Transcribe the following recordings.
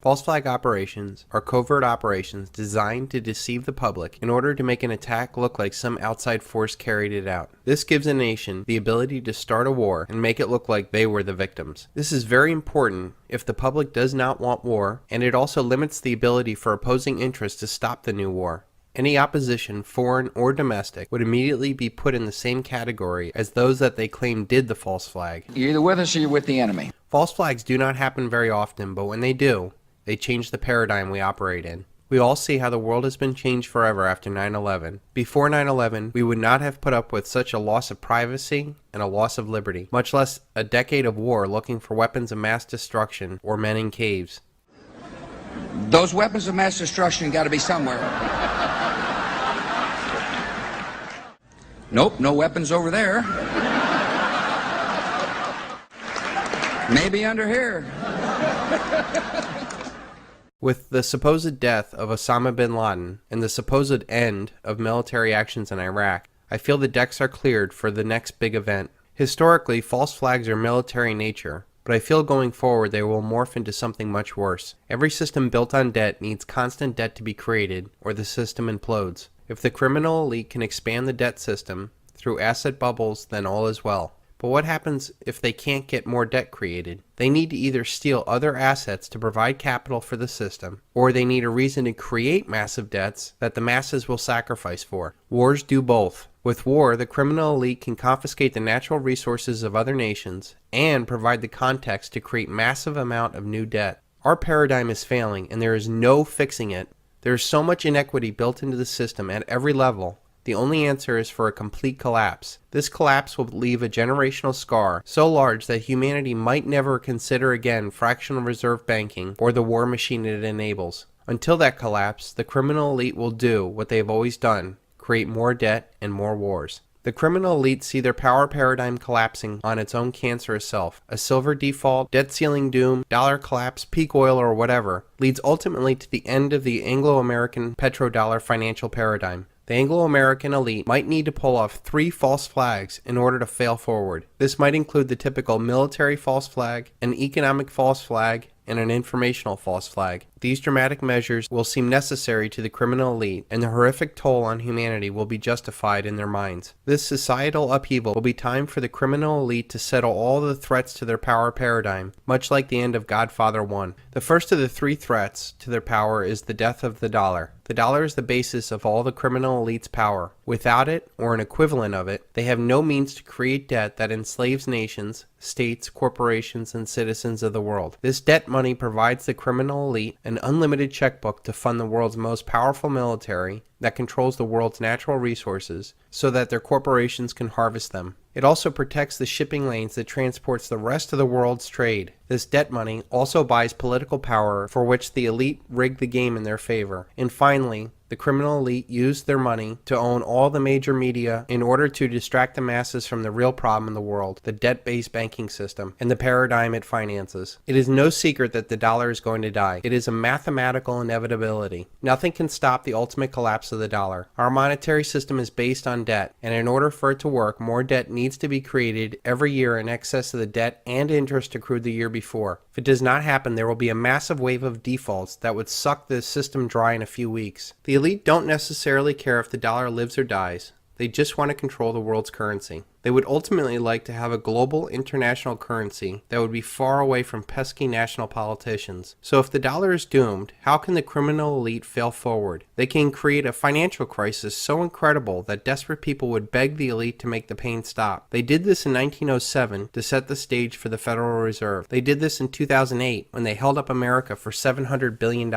False flag operations are covert operations designed to deceive the public in order to make an attack look like some outside force carried it out. This gives a nation the ability to start a war and make it look like they were the victims. This is very important if the public does not want war, and it also limits the ability for opposing interests to stop the new war. Any opposition, foreign or domestic, would immediately be put in the same category as those that they claim did the false flag. You're either with us or you're with the enemy. False flags do not happen very often, but when they do, they change the paradigm we operate in. We all see how the world has been changed forever after 9/11. Before 9/11, we would not have put up with such a loss of privacy and a loss of liberty, much less a decade of war looking for weapons of mass destruction or men in caves. Those weapons of mass destruction got to be somewhere. Nope, no weapons over there. Maybe under here. With the supposed death of Osama bin Laden and the supposed end of military actions in Iraq, I feel the decks are cleared for the next big event. Historically, false flags are military in nature, but I feel going forward they will morph into something much worse. Every system built on debt needs constant debt to be created, or the system implodes. If the criminal elite can expand the debt system through asset bubbles, then all is well. But what happens if they can't get more debt created? They need to either steal other assets to provide capital for the system, or they need a reason to create massive debts that the masses will sacrifice for. Wars do both. With war, the criminal elite can confiscate the natural resources of other nations and provide the context to create massive amount of new debt. Our paradigm is failing, and there is no fixing it. There is so much inequity built into the system at every level. The only answer is for a complete collapse. This collapse will leave a generational scar so large that humanity might never consider again fractional reserve banking or the war machine it enables. Until that collapse, the criminal elite will do what they have always done: create more debt and more wars. The criminal elite see their power paradigm collapsing on its own cancerous self. A silver default, debt ceiling doom, dollar collapse, peak oil, or whatever leads ultimately to the end of the Anglo-American petrodollar financial paradigm. The Anglo-American elite might need to pull off 3 false flags in order to fail forward. This might include the typical military false flag, an economic false flag, and an informational false flag. These dramatic measures will seem necessary to the criminal elite, and the horrific toll on humanity will be justified in their minds. This societal upheaval will be time for the criminal elite to settle all the threats to their power paradigm, much like the end of Godfather 1. The first of the 3 threats to their power is the death of the dollar. The dollar is the basis of all the criminal elite's power. Without it, or an equivalent of it, they have no means to create debt that enslaves nations, states, corporations, and citizens of the world. This debt money provides the criminal elite an unlimited checkbook to fund the world's most powerful military that controls the world's natural resources so that their corporations can harvest them. It also protects the shipping lanes that transports the rest of the world's trade. This debt money also buys political power for which the elite rig the game in their favor. And finally, the criminal elite used their money to own all the major media in order to distract the masses from the real problem in the world, the debt-based banking system, and the paradigm it finances. It is no secret that the dollar is going to die. It is a mathematical inevitability. Nothing can stop the ultimate collapse of the dollar. Our monetary system is based on debt, and in order for it to work, more debt needs to be created every year in excess of the debt and interest accrued the year before. If it does not happen, there will be a massive wave of defaults that would suck the system dry in a few weeks. The elite don't necessarily care if the dollar lives or dies. They just want to control the world's currency. They would ultimately like to have a global international currency that would be far away from pesky national politicians. So if the dollar is doomed, how can the criminal elite fail forward? They can create a financial crisis so incredible that desperate people would beg the elite to make the pain stop. They did this in 1907 to set the stage for the Federal Reserve. They did this in 2008 when they held up America for $700 billion.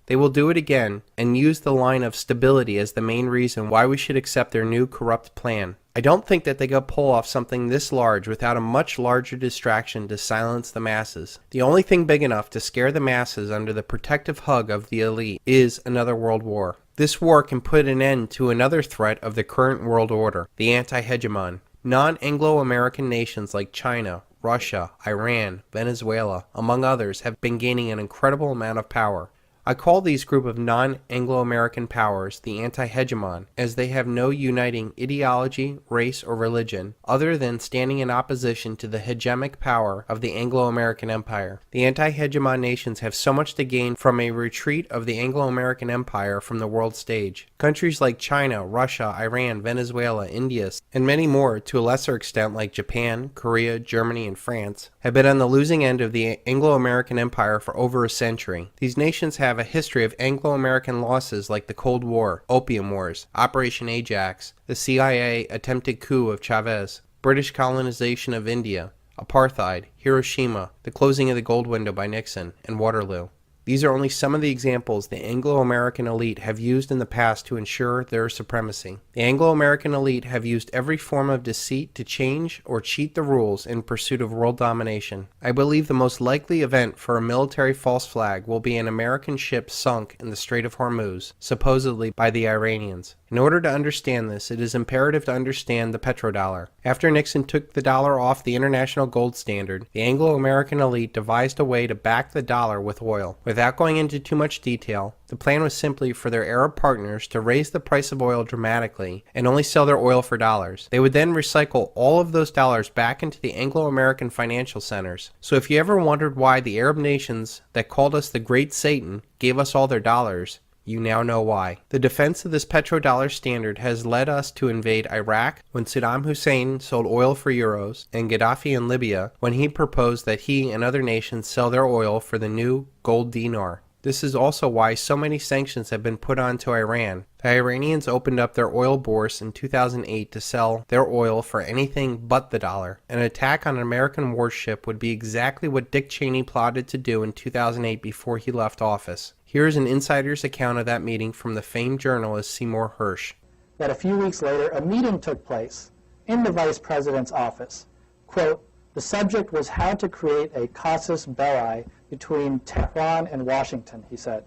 They will do it again and use the line of stability as the main reason why we should accept their new corrupt plan. I don't think that they could pull off something this large without a much larger distraction to silence the masses. The only thing big enough to scare the masses under the protective hug of the elite is another world war. This war can put an end to another threat of the current world order, the anti-hegemon. Non-Anglo-American nations like China, Russia, Iran, Venezuela, among others, have been gaining an incredible amount of power. I call these group of non-Anglo-American powers the anti-hegemon, as they have no uniting ideology, race, or religion, other than standing in opposition to the hegemonic power of the Anglo-American Empire. The anti-hegemon nations have so much to gain from a retreat of the Anglo-American Empire from the world stage. Countries like China, Russia, Iran, Venezuela, India, and many more, to a lesser extent like Japan, Korea, Germany, and France, have been on the losing end of the Anglo-American Empire for over a century. These nations have a history of Anglo-American losses like the Cold War, Opium Wars, Operation Ajax, the CIA attempted coup of Chavez, British colonization of India, apartheid, Hiroshima, the closing of the gold window by Nixon, and Waterloo. These are only some of the examples the Anglo-American elite have used in the past to ensure their supremacy. The Anglo-American elite have used every form of deceit to change or cheat the rules in pursuit of world domination. I believe the most likely event for a military false flag will be an American ship sunk in the Strait of Hormuz, supposedly by the Iranians. In order to understand this, it is imperative to understand the petrodollar. After Nixon took the dollar off the international gold standard, the Anglo-American elite devised a way to back the dollar with oil. Without going into too much detail, the plan was simply for their Arab partners to raise the price of oil dramatically and only sell their oil for dollars. They would then recycle all of those dollars back into the Anglo-American financial centers. So if you ever wondered why the Arab nations that called us the Great Satan gave us all their dollars, you now know why. The defense of this petrodollar standard has led us to invade Iraq when Saddam Hussein sold oil for euros, and Gaddafi in Libya when he proposed that he and other nations sell their oil for the new gold dinar. This is also why so many sanctions have been put onto Iran. The Iranians opened up their oil bourse in 2008 to sell their oil for anything but the dollar. An attack on an American warship would be exactly what Dick Cheney plotted to do in 2008 before he left office. Here is an insider's account of that meeting from the famed journalist Seymour Hersh. That a few weeks later, a meeting took place in the vice president's office. Quote, the subject was how to create a casus belli between Tehran and Washington, he said.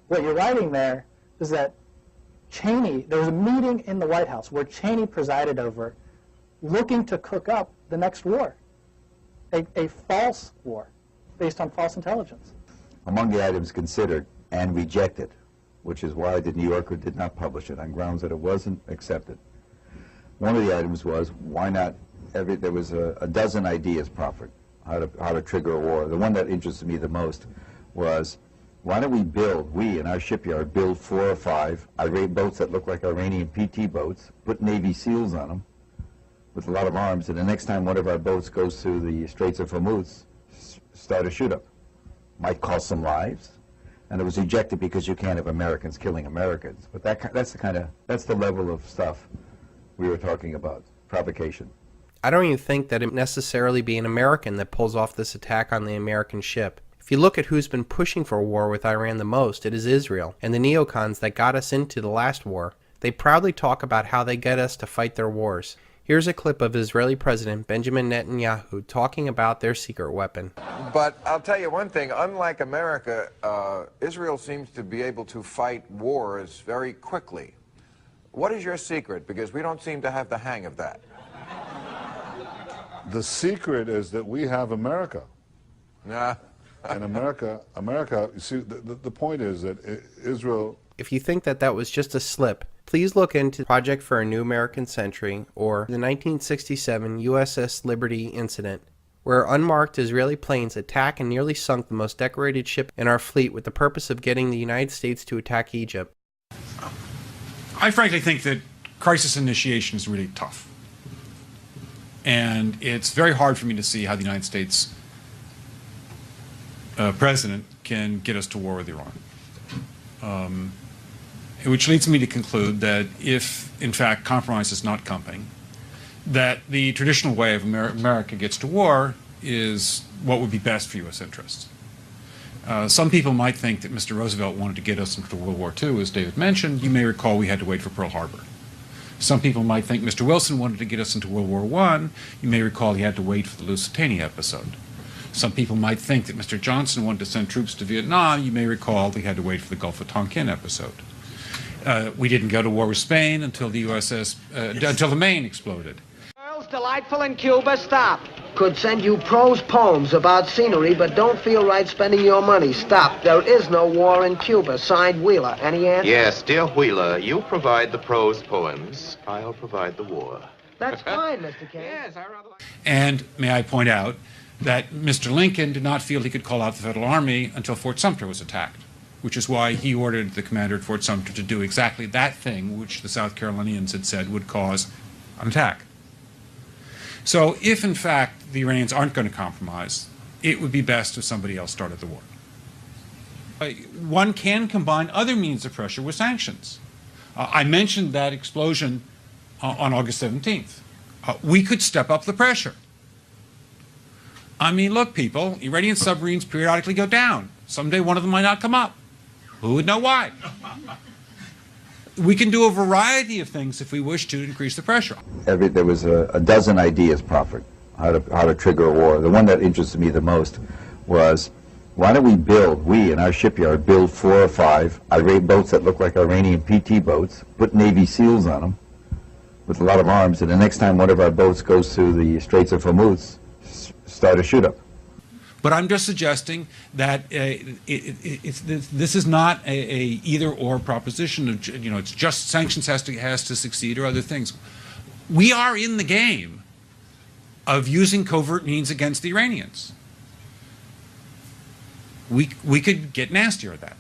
What you're writing there is that Cheney, there was a meeting in the White House where Cheney presided over, looking to cook up the next war, a false war based on false intelligence. Among the items considered and rejected, which is why the New Yorker did not publish it on grounds that it wasn't accepted. One of the items was, why not, there was a dozen ideas proffered, how to trigger a war. The one that interested me the most was, why don't we in our shipyard, build 4 or 5 Iranian boats that look like Iranian PT boats, put Navy SEALs on them with a lot of arms, and the next time one of our boats goes through the Straits of Hormuz, start a shoot-up. Might cost some lives, and it was rejected because you can't have Americans killing Americans. But that's the level of stuff we were talking about, provocation. I don't even think that it necessarily be an American that pulls off this attack on the American ship. If you look at who's been pushing for a war with Iran the most, it is Israel, and the neocons that got us into the last war. They proudly talk about how they get us to fight their wars. Here's a clip of Israeli President Benjamin Netanyahu talking about their secret weapon. But I'll tell you one thing, unlike America, Israel seems to be able to fight wars very quickly. What is your secret? Because we don't seem to have the hang of that. The secret is that we have America. Nah. And America, you see, the point is that Israel... If you think that that was just a slip, please look into Project for a New American Century or the 1967 USS Liberty incident, where unmarked Israeli planes attacked and nearly sunk the most decorated ship in our fleet with the purpose of getting the United States to attack Egypt. I frankly think that crisis initiation is really tough. And it's very hard for me to see how the United States president can get us to war with Iran. Which leads me to conclude that if, in fact, compromise is not coming, that the traditional way of America gets to war is what would be best for U.S. interests. Some people might think that Mr. Roosevelt wanted to get us into World War II, as David mentioned. You may recall we had to wait for Pearl Harbor. Some people might think Mr. Wilson wanted to get us into World War I. You may recall he had to wait for the Lusitania episode. Some people might think that Mr. Johnson wanted to send troops to Vietnam. You may recall he had to wait for the Gulf of Tonkin episode. We didn't go to war with Spain until the USS, until the Maine exploded. Girls delightful in Cuba stopped. could send you prose poems about scenery, but don't feel right spending your money. Stop. There is no war in Cuba. Signed, Wheeler. Any answer? Yes, dear Wheeler, you provide the prose poems. I'll provide the war. That's fine, Mr. Kane. Yes, I rather like... And may I point out that Mr. Lincoln did not feel he could call out the Federal Army until Fort Sumter was attacked, which is why he ordered the commander at Fort Sumter to do exactly that thing which the South Carolinians had said would cause an attack. So if, in fact, the Iranians aren't going to compromise, it would be best if somebody else started the war. One can combine other means of pressure with sanctions. I mentioned that explosion on August 17th. We could step up the pressure. I mean, look, people, Iranian submarines periodically go down. Someday one of them might not come up. Who would know why? We can do a variety of things if we wish to increase the pressure. There was a dozen ideas proffered how to trigger a war. The one that interested me the most was, why don't we in our shipyard build 4 or 5 irate boats that look like Iranian PT boats, put Navy SEALs on them with a lot of arms, and the next time one of our boats goes through the Straits of Hormuz, start a shoot-up. But I'm just suggesting that this is not a either-or proposition. It's just sanctions has to succeed or other things. We are in the game of using covert means against the Iranians. We could get nastier at that.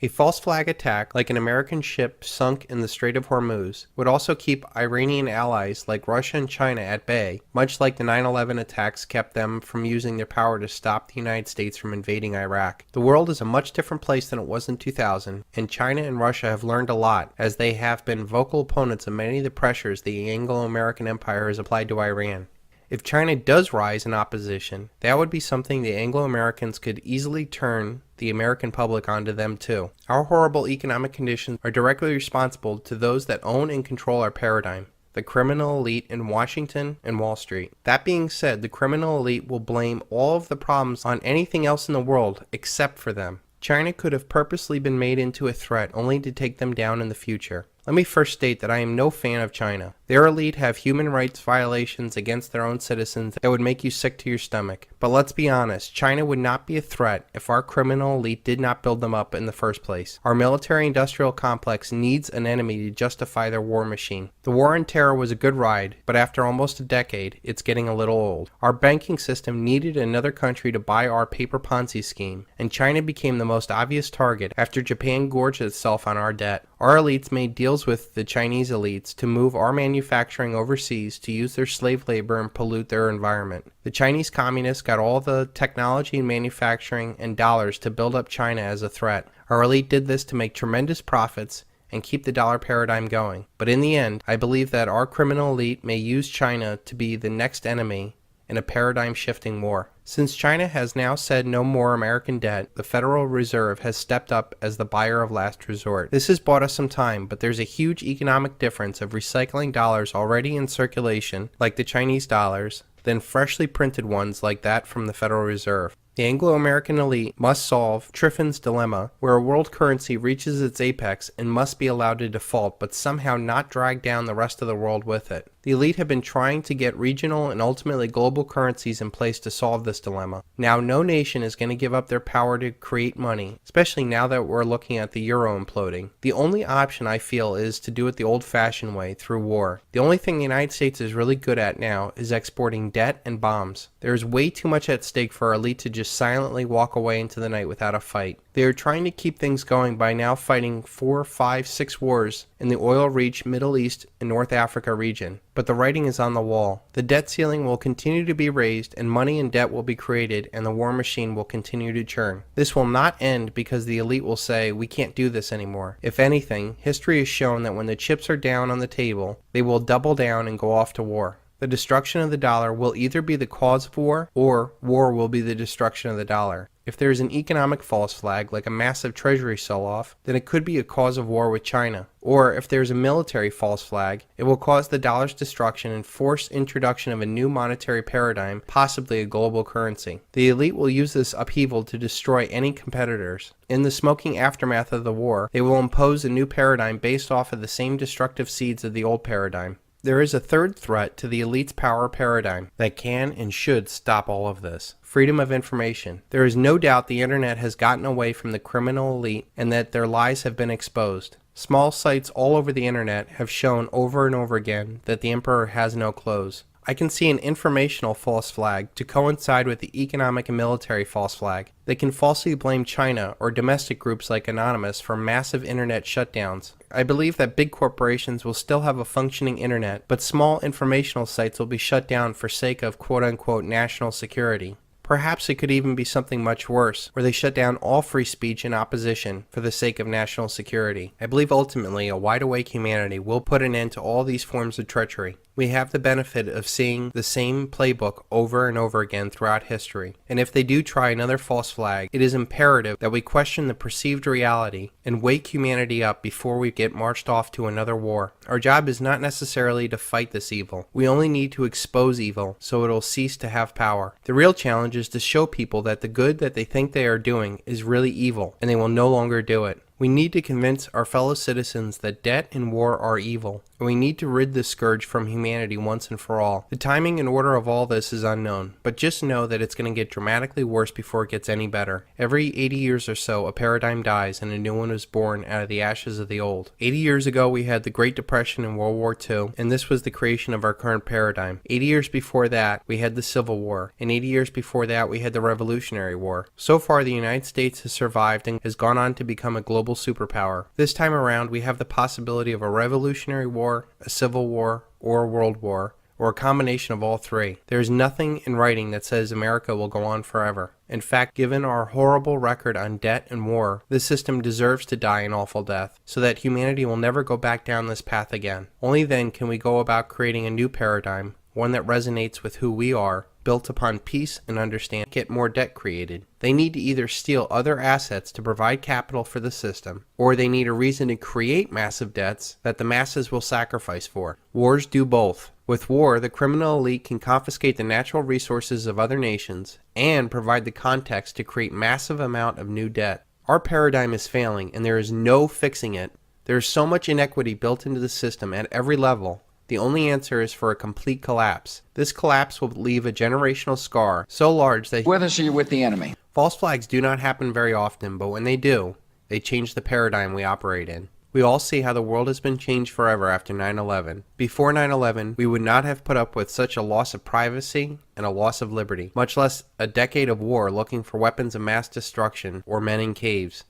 A false flag attack, like an American ship sunk in the Strait of Hormuz, would also keep Iranian allies like Russia and China at bay, much like the 9/11 attacks kept them from using their power to stop the United States from invading Iraq. The world is a much different place than it was in 2000, and China and Russia have learned a lot, as they have been vocal opponents of many of the pressures the Anglo-American empire has applied to Iran. If China does rise in opposition, that would be something the Anglo-Americans could easily turn the American public onto them too. Our horrible economic conditions are directly responsible to those that own and control our paradigm, the criminal elite in Washington and Wall Street. That being said, the criminal elite will blame all of the problems on anything else in the world except for them. China could have purposely been made into a threat only to take them down in the future. Let me first state that I am no fan of China. Their elite have human rights violations against their own citizens that would make you sick to your stomach. But let's be honest, China would not be a threat if our criminal elite did not build them up in the first place. Our military-industrial complex needs an enemy to justify their war machine. The war on terror was a good ride, but after almost a decade, it's getting a little old. Our banking system needed another country to buy our paper Ponzi scheme, and China became the most obvious target after Japan gorged itself on our debt. Our elites made deals with the Chinese elites to move our manufacturing overseas to use their slave labor and pollute their environment. The Chinese communists got all the technology and manufacturing and dollars to build up China as a threat. Our elite did this to make tremendous profits and keep the dollar paradigm going. But in the end, I believe that our criminal elite may use China to be the next enemy in a paradigm-shifting war. Since China has now said no more American debt, the Federal Reserve has stepped up as the buyer of last resort. This has bought us some time, but there's a huge economic difference of recycling dollars already in circulation, like the Chinese dollars, than freshly printed ones like that from the Federal Reserve. The Anglo-American elite must solve Triffin's dilemma, where a world currency reaches its apex and must be allowed to default, but somehow not drag down the rest of the world with it. The elite have been trying to get regional and ultimately global currencies in place to solve this dilemma. Now, no nation is going to give up their power to create money, especially now that we're looking at the euro imploding. The only option, I feel, is to do it the old-fashioned way, through war. The only thing the United States is really good at now is exporting debt and bombs. There is way too much at stake for our elite to just silently walk away into the night without a fight. They are trying to keep things going by now fighting 4, 5, 6 wars in the oil-rich Middle East and North Africa region. But the writing is on the wall. The debt ceiling will continue to be raised, and money and debt will be created, and the war machine will continue to churn. This will not end because the elite will say, we can't do this anymore. If anything, history has shown that when the chips are down on the table, they will double down and go off to war. The destruction of the dollar will either be the cause of war, or war will be the destruction of the dollar. If there is an economic false flag, like a massive treasury sell-off, then it could be a cause of war with China. Or if there is a military false flag, it will cause the dollar's destruction and force introduction of a new monetary paradigm, possibly a global currency. The elite will use this upheaval to destroy any competitors. In the smoking aftermath of the war, they will impose a new paradigm based off of the same destructive seeds of the old paradigm. There is a third threat to the elite's power paradigm that can and should stop all of this. Freedom of information. There is no doubt the internet has gotten away from the criminal elite and that their lies have been exposed. Small sites all over the internet have shown over and over again that the emperor has no clothes. I can see an informational false flag to coincide with the economic and military false flag. They can falsely blame China or domestic groups like Anonymous for massive internet shutdowns. I believe that big corporations will still have a functioning internet, but small informational sites will be shut down for sake of quote-unquote national security. Perhaps it could even be something much worse, where they shut down all free speech and opposition for the sake of national security. I believe ultimately a wide-awake humanity will put an end to all these forms of treachery. We have the benefit of seeing the same playbook over and over again throughout history, and if they do try another false flag, it is imperative that we question the perceived reality and wake humanity up before we get marched off to another war. Our job is not necessarily to fight this evil. We only need to expose evil so it'll cease to have power. The real challenge is to show people that the good that they think they are doing is really evil, and they will no longer do it. We need to convince our fellow citizens that debt and war are evil, and we need to rid this scourge from humanity once and for all. The timing and order of all this is unknown, but just know that it's going to get dramatically worse before it gets any better. Every 80 years or so, a paradigm dies and a new one is born out of the ashes of the old. 80 years ago, we had the Great Depression and World War II, and this was the creation of our current paradigm. 80 years before that, we had the Civil War, and 80 years before that, we had the Revolutionary War. So far, the United States has survived and has gone on to become a global superpower. This time around, we have the possibility of a revolutionary war, a civil war, or a world war, or a combination of all three. There is nothing in writing that says America will go on forever. In fact, given our horrible record on debt and war, this system deserves to die an awful death, so that humanity will never go back down this path again. Only then can we go about creating a new paradigm, one that resonates with who we are, built upon peace and understanding. Get more debt created. They need to either steal other assets to provide capital for the system, or they need a reason to create massive debts that the masses will sacrifice for. Wars do both. With war, the criminal elite can confiscate the natural resources of other nations and provide the context to create massive amount of new debt. Our paradigm is failing and there is no fixing it. There is so much inequity built into the system at every level. The only answer is for a complete collapse. This collapse will leave a generational scar so large that With us or you're with the enemy? false flags do not happen very often, but when they do, they change the paradigm we operate in. We all see how the world has been changed forever after 9/11. Before 9/11, we would not have put up with such a loss of privacy and a loss of liberty, much less a decade of war looking for weapons of mass destruction or men in caves.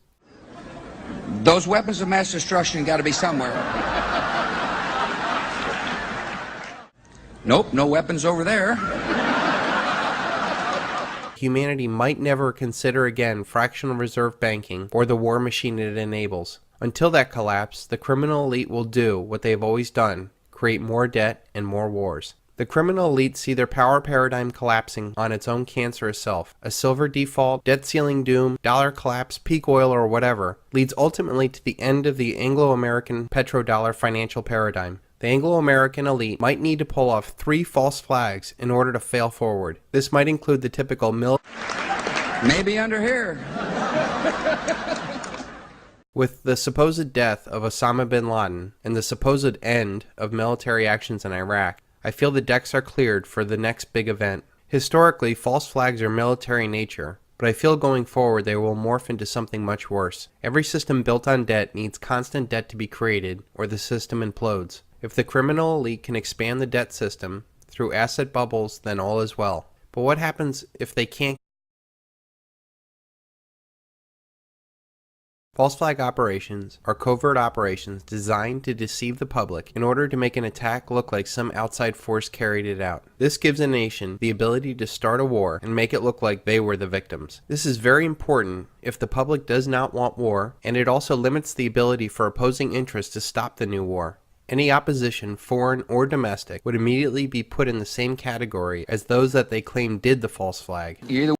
Those weapons of mass destruction got to be somewhere. Nope, no weapons over there. Humanity might never consider again fractional reserve banking or the war machine it enables. Until that collapse, the criminal elite will do what they have always done, create more debt and more wars. The criminal elite see their power paradigm collapsing on its own cancerous self. A silver default, debt ceiling doom, dollar collapse, peak oil, or whatever leads ultimately to the end of the Anglo-American petrodollar financial paradigm. The Anglo-American elite might need to pull off 3 false flags in order to fail forward. This might include the typical Maybe under here. With the supposed death of Osama bin Laden and the supposed end of military actions in Iraq, I feel the decks are cleared for the next big event. Historically, false flags are military in nature, but I feel going forward they will morph into something much worse. Every system built on debt needs constant debt to be created, or the system implodes. If the criminal elite can expand the debt system through asset bubbles, then all is well. But what happens if they can't? False flag operations are covert operations designed to deceive the public in order to make an attack look like some outside force carried it out. This gives a nation the ability to start a war and make it look like they were the victims. This is very important if the public does not want war, and it also limits the ability for opposing interests to stop the new war. Any opposition, foreign or domestic, would immediately be put in the same category as those that they claim did the false flag. You're either